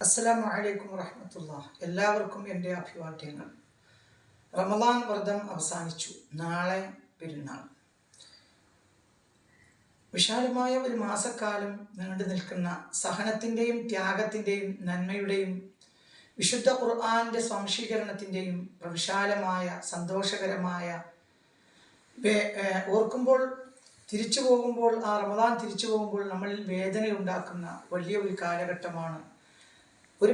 അസ്സലാമു അലൈക്കും വറഹ്മത്തുള്ളാഹി. എല്ലാവർക്കും എൻ്റെ അഭിവാദ്യങ്ങൾ. റമദാൻ വ്രതം അവസാനിച്ചു. നാളെ പെരുന്നാൾ. വിശാലമായ ഒരു മാസക്കാലം നീണ്ടു നിൽക്കുന്ന സഹനത്തിൻ്റെയും ത്യാഗത്തിൻ്റെയും നന്മയുടെയും വിശുദ്ധ ഖുർആന്റെ സ്വാംശീകരണത്തിൻ്റെയും പ്രവിശാലമായ സന്തോഷകരമായ ഓർക്കുമ്പോൾ തിരിച്ചു പോകുമ്പോൾ ആ റമദാൻ തിരിച്ചു പോകുമ്പോൾ നമ്മളിൽ വേദനയുണ്ടാക്കുന്ന വലിയ ഒരു കാലഘട്ടമാണ്. ഒരു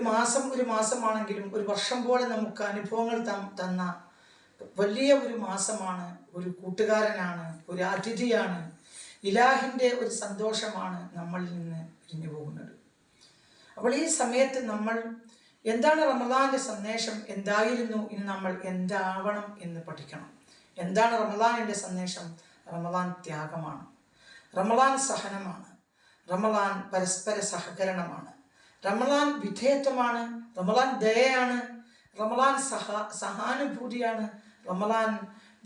മാസമാണെങ്കിലും ഒരു വർഷം പോലെ നമുക്ക് അനുഭവങ്ങൾ തന്ന വലിയ ഒരു മാസമാണ്. ഒരു കൂട്ടുകാരനാണ്, ഒരു അതിഥിയാണ്, ഇലാഹിൻ്റെ ഒരു സന്തോഷമാണ് നമ്മളിൽ നിന്ന് പിരിഞ്ഞു പോകുന്നത്. അപ്പോൾ ഈ സമയത്ത് നമ്മൾ എന്താണ് റമദാന്റെ സന്ദേശം, എന്തായിരുന്നു, ഇന്ന് നമ്മൾ എന്താവണം എന്ന് പഠിക്കണം. എന്താണ് റമദാനിൻ്റെ സന്ദേശം? റമദാൻ ത്യാഗമാണ്, റമദാൻ സഹനമാണ്, റമദാൻ പരസ്പര സഹകരണമാണ്, റമദാൻ വിധേയത്വമാണ്, റമദാൻ ദയയാണ്, റമദാൻ സഹാനുഭൂതിയാണ്, റമദാൻ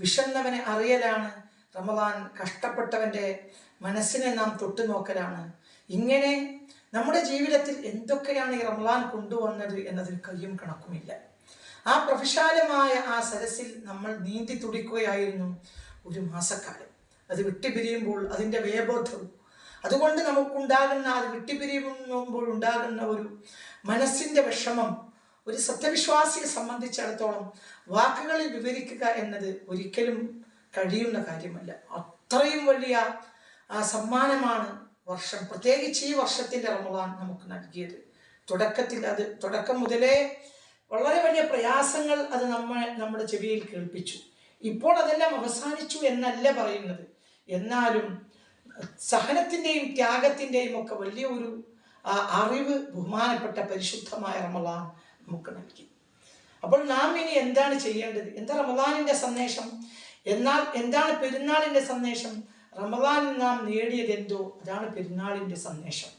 വിശന്നവനെ അറിയലാണ്, റമദാൻ കഷ്ടപ്പെട്ടവൻ്റെ മനസ്സിനെ നാം തൊട്ടുനോക്കലാണ്. ഇങ്ങനെ നമ്മുടെ ജീവിതത്തിൽ എന്തൊക്കെയാണ് ഈ റമദാൻ കൊണ്ടുവന്നത് എന്നതിന് കയ്യും കണക്കുമില്ല. ആ പ്രവിശാലമായ ആ സരസിൽ നമ്മൾ നീന്തി തുടിക്കുകയായിരുന്നു ഒരു മാസക്കാലം. അത് വിട്ടുപിരിയുമ്പോൾ അതിൻ്റെ വ്യയബോധവും അതുകൊണ്ട് നമുക്കുണ്ടാകുന്ന, അത് വിട്ടുപിരിയുമ്പോൾ ഉണ്ടാകുന്ന ഒരു മനസ്സിൻ്റെ വിഷമം ഒരു സത്യവിശ്വാസിയെ സംബന്ധിച്ചിടത്തോളം വാക്കുകളിൽ വിവരിക്കുക എന്നത് ഒരിക്കലും കഴിയുന്ന കാര്യമല്ല. അത്രയും വലിയ സമ്മാനമാണ് വർഷം, പ്രത്യേകിച്ച് ഈ വർഷത്തിൻ്റെ റമദാൻ നമുക്ക് നൽകിയത്. തുടക്കം മുതലേ വളരെ വലിയ പ്രയാസങ്ങൾ അത് നമ്മുടെ ചെവിയിൽ കേൾപ്പിച്ചു. ഇപ്പോൾ അതെല്ലാം അവസാനിച്ചു എന്നല്ല പറയുന്നത്, എന്നാലും സഹനത്തിൻ്റെയും ത്യാഗത്തിൻ്റെയും ഒക്കെ വലിയ ഒരു അറിവ് ബഹുമാനപ്പെട്ട പരിശുദ്ധമായ റമദാൻ നമുക്ക് നൽകി. അപ്പോൾ നാം ഇനി എന്താണ് ചെയ്യേണ്ടത്? എന്താ റമദാനിൻ്റെ സന്ദേശം? എന്നാൽ എന്താണ് പെരുന്നാളിൻ്റെ സന്ദേശം? റമദാനിൽ നാം നേടിയത് എന്തോ അതാണ് പെരുന്നാളിൻ്റെ സന്ദേശം.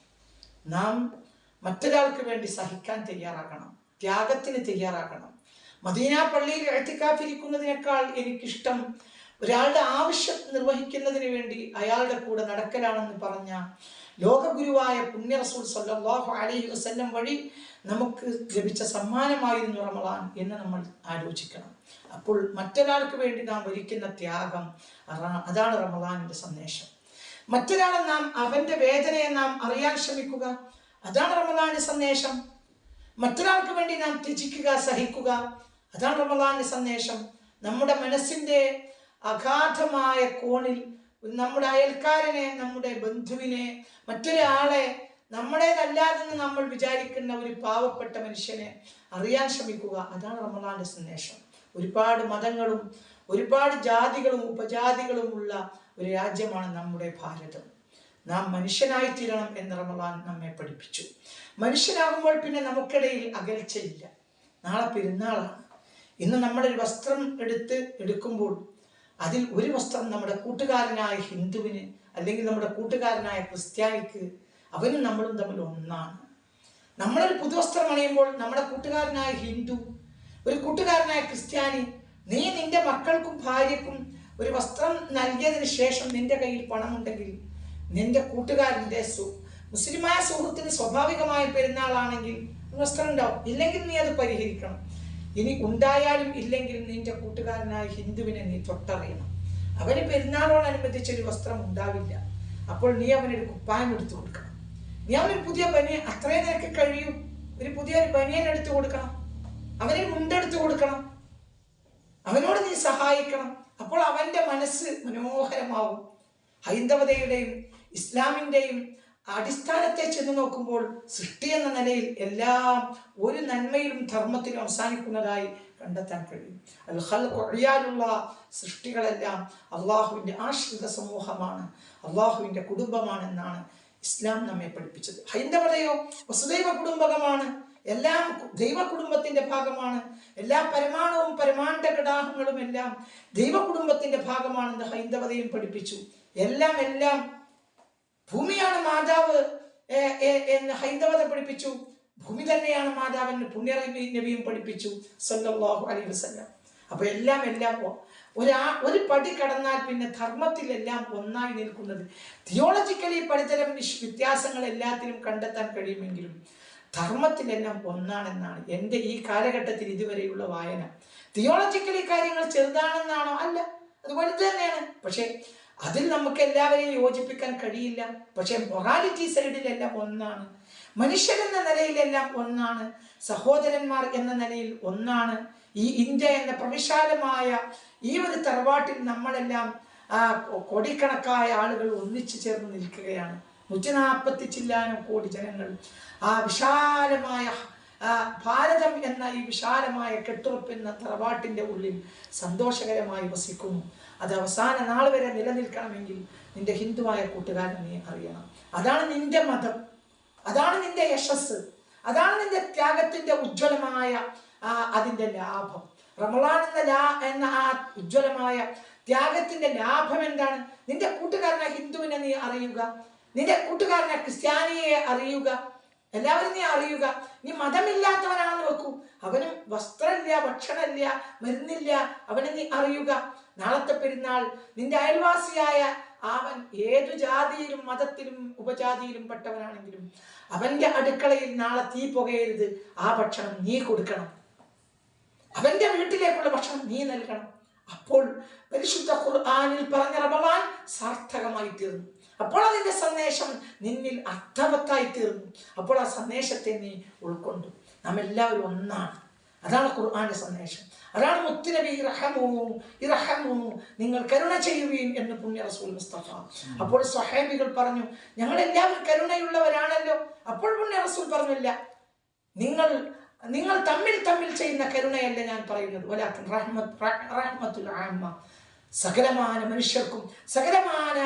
നാം മറ്റൊരാൾക്ക് വേണ്ടി സഹിക്കാൻ തയ്യാറാകണം, ത്യാഗത്തിന് തയ്യാറാകണം. മദീന പള്ളിയിൽ ഇഅ്തികാഫിരിക്കുന്നതിനേക്കാൾ എനിക്കിഷ്ടം ഒരാളുടെ ആവശ്യം നിർവഹിക്കുന്നതിന് വേണ്ടി അയാളുടെ കൂടെ നടക്കലാണെന്ന് പറഞ്ഞ ലോകഗുരുവായ പുണ്യ റസൂൽ സല്ലല്ലാഹു അലൈഹി വസല്ലം വഴി നമുക്ക് ലഭിച്ച സമ്മാനമായിരുന്നു റമദാൻ എന്ന് നമ്മൾ ആലോചിക്കണം. അപ്പോൾ മറ്റൊരാൾക്ക് വേണ്ടി നാം വരിക്കുന്ന ത്യാഗം, അതാണ് റമദാനിൻ്റെ സന്ദേശം. മറ്റൊരാളെ അവൻ്റെ വേദനയെ നാം അറിയാൻ ശ്രമിക്കുക, അതാണ് റമദാനിൻ്റെ സന്ദേശം. മറ്റൊരാൾക്ക് വേണ്ടി നാം ത്യജിക്കുക, സഹിക്കുക, അതാണ് റമദാനിൻ്റെ സന്ദേശം. നമ്മുടെ മനസ്സിൻ്റെ അഗാധമായ കോണിൽ നമ്മുടെ അയൽക്കാരനെ, നമ്മുടെ ബന്ധുവിനെ, മറ്റൊരാളെ, നമ്മുടേതല്ലാതെന്ന് നമ്മൾ വിചാരിക്കുന്ന ഒരു പാവപ്പെട്ട മനുഷ്യനെ അറിയാൻ ശ്രമിക്കുക, അതാണ് റമദാന്റെ സന്ദേശം. ഒരുപാട് മതങ്ങളും ഒരുപാട് ജാതികളും ഉപജാതികളുമുള്ള ഒരു രാജ്യമാണ് നമ്മുടെ ഭാരതം. നാം മനുഷ്യനായിത്തീരണം എന്ന് റമദാൻ നമ്മെ പഠിപ്പിച്ചു. മനുഷ്യനാകുമ്പോൾ പിന്നെ നമുക്കിടയിൽ അകൽച്ചയില്ല. നാളെ പെരുന്നാളാണ്. ഇന്ന് നമ്മളൊരു വസ്ത്രം എടുക്കുമ്പോൾ അതിൽ ഒരു വസ്ത്രം നമ്മുടെ കൂട്ടുകാരനായ ഹിന്ദുവിന്, അല്ലെങ്കിൽ നമ്മുടെ കൂട്ടുകാരനായ ക്രിസ്ത്യാനിക്ക്, അവനും നമ്മളും തമ്മിൽ ഒന്നാണ്. നമ്മളൊരു പുതുവസ്ത്രം അണിയുമ്പോൾ നമ്മുടെ കൂട്ടുകാരനായ ഹിന്ദു, ഒരു കൂട്ടുകാരനായ ക്രിസ്ത്യാനി, നീ നിന്റെ മക്കൾക്കും ഭാര്യക്കും ഒരു വസ്ത്രം നൽകിയതിന് ശേഷം നിന്റെ കയ്യിൽ പണമുണ്ടെങ്കിൽ നിന്റെ കൂട്ടുകാരൻ്റെ മുസ്ലിമായ സുഹൃത്തിന് സ്വാഭാവികമായ പെരുന്നാളാണെങ്കിൽ വസ്ത്രം ഉണ്ടാവും. ഇല്ലെങ്കിൽ നീ അത് പരിഹരിക്കണം. ഇനി ഉണ്ടായാലും ഇല്ലെങ്കിലും നിന്റെ കൂട്ടുകാരനായ ഹിന്ദുവിനെ നീ തൊട്ടറിയണം. അവന് പെരുന്നാളോടനുബന്ധിച്ചൊരു വസ്ത്രം ഉണ്ടാവില്ല. അപ്പോൾ നീ അവനൊരു കുപ്പായം എടുത്തു കൊടുക്കണം. നീ അവനൊരു പുതിയ ബനിയൻ, അത്രയും നിനക്ക് കഴിയും, ഒരു പുതിയൊരു ബനിയൻ എടുത്തു കൊടുക്കണം, അവന് മുണ്ടെടുത്തു കൊടുക്കണം, അവനോട് നീ സഹായിക്കണം. അപ്പോൾ അവൻ്റെ മനസ്സ് മനോഹരമാവും. ഹൈന്ദവതയുടെയും ഇസ്ലാമിൻ്റെയും അടിസ്ഥാനത്തെ ചെന്ന് നോക്കുമ്പോൾ സൃഷ്ടി എന്ന നിലയിൽ എല്ലാം ഒരു നന്മയിലും ധർമ്മത്തിലും അവസാനിക്കുന്നതായി കണ്ടെത്താൻ കഴിയും. അൽ ഖൽഖു അഴിയാലുള്ള സൃഷ്ടികളെല്ലാം അള്ളാഹുവിൻ്റെ ആശ്രിത സമൂഹമാണ്, അള്ളാഹുവിൻ്റെ കുടുംബമാണെന്നാണ് ഇസ്ലാം നമ്മെ പഠിപ്പിച്ചത്. ഹൈന്ദവതയോ വസുദൈവ കുടുംബകമാണ്, എല്ലാം ദൈവ കുടുംബത്തിൻ്റെ ഭാഗമാണ്, എല്ലാ പരമാണുവും പരമാണ്ഡ ഘടാകങ്ങളും എല്ലാം ദൈവ കുടുംബത്തിൻ്റെ ഭാഗമാണെന്ന് ഹൈന്ദവതയും പഠിപ്പിച്ചു. എല്ലാം ഭൂമിയാണ് മാതാവ് എന്ന് ഹൈന്ദവത പഠിപ്പിച്ചു. ഭൂമി തന്നെയാണ് മാതാവെന്ന് പുണ്യ നബിയും പഠിപ്പിച്ചു സല്ലല്ലാഹു അലൈഹി വസല്ലം. അപ്പൊ എല്ലാം ഒരു പടി കടന്നാൽ പിന്നെ ധർമ്മത്തിലെല്ലാം ഒന്നായി നിൽക്കുന്നത്. തിയോളജിക്കലി പലതരം വ്യത്യാസങ്ങൾ എല്ലാത്തിനും കണ്ടെത്താൻ കഴിയുമെങ്കിലും ധർമ്മത്തിലെല്ലാം ഒന്നാണെന്നാണ് എൻ്റെ ഈ കാലഘട്ടത്തിൽ ഇതുവരെയുള്ള വായന. തിയോളജിക്കലി കാര്യങ്ങൾ ചെറുതാണെന്നാണോ? അല്ല, അത് വലുത് തന്നെയാണ്. പക്ഷേ അതിൽ നമുക്ക് എല്ലാവരെയും യോജിപ്പിക്കാൻ കഴിയില്ല. പക്ഷേ മൊറാലിറ്റി സൈഡിലെല്ലാം ഒന്നാണ്. മനുഷ്യരെന്ന നിലയിലെല്ലാം ഒന്നാണ്. സഹോദരന്മാർ എന്ന നിലയിൽ ഒന്നാണ്. ഈ ഇന്ത്യ എന്ന പ്രവിശാലമായ ഈ ഒരു തറവാട്ടിൽ നമ്മളെല്ലാം കോടിക്കണക്കായ ആളുകൾ ഒന്നിച്ചു ചേർന്ന് നിൽക്കുകയാണ്. 140 ചില്ലാനം കോടി ജനങ്ങൾ ആ വിശാലമായ ഭാരതം എന്ന ഈ വിശാലമായ കെട്ടുറപ്പെന്ന തറവാട്ടിൻ്റെ ഉള്ളിൽ സന്തോഷകരമായി വസിക്കുന്നു. അത് അവസാന നാൾ വരെ നിലനിൽക്കണമെങ്കിൽ നിന്റെ ഹിന്ദുവായ കൂട്ടുകാരനെ നീ അറിയണം. അതാണ് നിന്റെ മതം, അതാണ് നിന്റെ യശസ്, അതാണ് നിന്റെ ത്യാഗത്തിന്റെ ഉജ്ജ്വലമായ അതിന്റെ ലാഭം. റമളാൻ എന്ന ആ ഉജ്ജ്വലമായ ത്യാഗത്തിന്റെ ലാഭം എന്താണ്? നിന്റെ കൂട്ടുകാരനെ ഹിന്ദുവിനെ നീ അറിയുക, നിന്റെ കൂട്ടുകാരനെ ക്രിസ്ത്യാനിയെ അറിയുക, എല്ലാവരും നീ അറിയുക. നീ മതമില്ലാത്തവനാണെന്ന് വെക്കൂ, അവന് വസ്ത്രമില്ല, ഭക്ഷണമില്ല, മരുന്നില്ല, അവനെ നീ അറിയുക. നാളത്തെ പെരുന്നാൾ നിന്റെ അയൽവാസിയായ അവൻ ഏതു ജാതിയിലും മതത്തിലും ഉപജാതിയിലും പെട്ടവനാണെങ്കിലും അവന്റെ അടുക്കളയിൽ നാളെ തീ പുകയരുത്. ആ ഭക്ഷണം നീ കൊടുക്കണം, അവന്റെ വീട്ടിലേക്കുള്ള ഭക്ഷണം നീ നൽകണം. അപ്പോൾ പരിശുദ്ധ ഖുർആനിൽ പറഞ്ഞ റമളാൻ സാർത്ഥകമായി തീർന്നു. അപ്പോൾ അതിന്റെ സന്ദേശം നിന്നിൽ അർത്ഥവത്തായി തീർന്നു. അപ്പോൾ ആ സന്ദേശത്തെ നീ ഉൾക്കൊണ്ടു. നാം എല്ലാവരും ഒന്നാണ്. അതാണ് ഖുർആന്റെ സന്ദേശം. അതാണ് മുത്തുനബി ഇറഹമൂ, നിങ്ങൾ കരുണ ചെയ്യുകയും എന്ന് പുണ്യ റസൂൽ മുസ്തഫ. അപ്പോൾ സ്വഹാബികൾ പറഞ്ഞു, ഞങ്ങൾ എല്ലാവരും കരുണയുള്ളവരാണല്ലോ. അപ്പോൾ പുണ്യ റസൂൽ പറഞ്ഞില്ല, നിങ്ങൾ തമ്മിൽ ചെയ്യുന്ന കരുണയല്ല ഞാൻ പറയുന്നത്, വലാകിൻ റഹ്മത്തുൽ ആമ്മ, സകലമാന മനുഷ്യർക്കും സകലമാന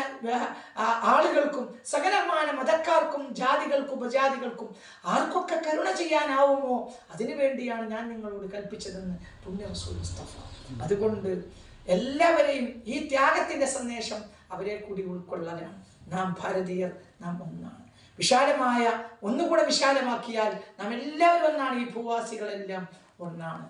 ആളുകൾക്കും സകലമാന മതക്കാർക്കും ജാതികൾക്കും ഉപജാതികൾക്കും ആർക്കൊക്കെ കരുണ ചെയ്യാനാവുമോ അതിനു വേണ്ടിയാണ് ഞാൻ നിങ്ങളോട് കൽപ്പിച്ചതെന്ന് പുണ്യ റസൂൽ മുസ്തഫ. അതുകൊണ്ട് എല്ലാവരെയും ഈ ത്യാഗത്തിന്റെ സന്ദേശം അവരെ കൂടി ഉൾക്കൊള്ളലാണ്. നാം ഭാരതീയർ, നാം ഒന്നാണ്. വിശാലമായ ഒന്നുകൂടെ വിശാലമാക്കിയാൽ നാം എല്ലാവരും ഒന്നാണ്. ഈ ഭൂവാസികളെല്ലാം ഒന്നാണ്.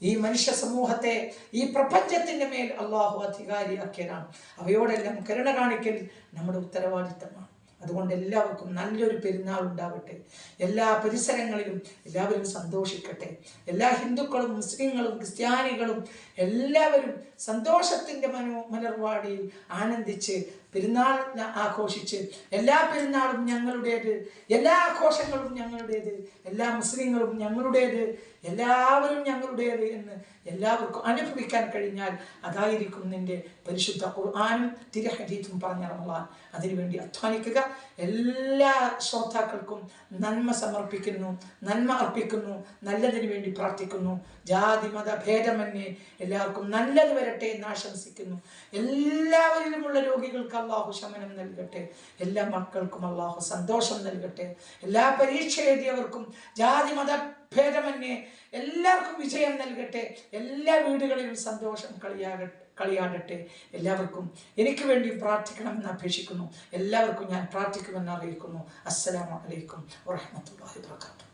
ഈ മനുഷ്യ സമൂഹത്തെ ഈ പ്രപഞ്ചത്തിന്റെ മേൽ അള്ളാഹു അധികാരിയാക്കിയതാണ്. അവയോടെല്ലാം കരുണ കാണിക്കൽ നമ്മുടെ ഉത്തരവാദിത്തമാണ്. അതുകൊണ്ട് എല്ലാവർക്കും നല്ലൊരു പെരുന്നാൾ ഉണ്ടാവട്ടെ. എല്ലാ പരിസരങ്ങളിലും എല്ലാവരും സന്തോഷിക്കട്ടെ. എല്ലാ ഹിന്ദുക്കളും മുസ്ലിങ്ങളും ക്രിസ്ത്യാനികളും എല്ലാവരും സന്തോഷത്തിന്റെ മലർവാടിയിൽ ആനന്ദിച്ച് പെരുന്നാൾ ആഘോഷിച്ച്, എല്ലാ പെരുന്നാളും ഞങ്ങളുടേത്, എല്ലാ ആഘോഷങ്ങളും ഞങ്ങളുടേത്, എല്ലാ മുസ്ലിങ്ങളും ഞങ്ങളുടേത്, എല്ലാവരും ഞങ്ങളുടേത് എന്ന് എല്ലാവർക്കും അനുഭവിക്കാൻ കഴിഞ്ഞാൽ അതായിരിക്കും നിന്റെ പരിശുദ്ധ ഖുർആനും തിരുഹദീസും പറഞ്ഞ റമളാൻ. അതിനുവേണ്ടി അധ്വാനിക്കുക. എല്ലാ ശ്രോതാക്കൾക്കും നന്മ സമർപ്പിക്കുന്നു, നന്മ അർപ്പിക്കുന്നു, നല്ലതിനു വേണ്ടി പ്രാർത്ഥിക്കുന്നു. ജാതി മത ഭേദമന്യേ എല്ലാവർക്കും നല്ലത് വരട്ടെ എന്ന് ആശംസിക്കുന്നു. എല്ലാവരിലുമുള്ള രോഗികൾക്ക് അള്ളാഹു ശമനം നൽകട്ടെ. എല്ലാ മക്കൾക്കും അള്ളാഹു സന്തോഷം നൽകട്ടെ. എല്ലാ പരീക്ഷ എഴുതിയവർക്കും ജാതി മത ഭേദമന്യേ എല്ലാവർക്കും വിജയം നൽകട്ടെ. എല്ലാ വീടുകളിലും സന്തോഷം കളിയാടട്ടെ. എല്ലാവർക്കും എനിക്ക് വേണ്ടി പ്രാർത്ഥിക്കണമെന്ന് അപേക്ഷിക്കുന്നു. എല്ലാവർക്കും ഞാൻ പ്രാർത്ഥിക്കുമെന്ന് അറിയിക്കുന്നു. അസ്സലാമു അലൈക്കും വറഹ്മത്തുള്ളാഹി വബറകാതുഹു.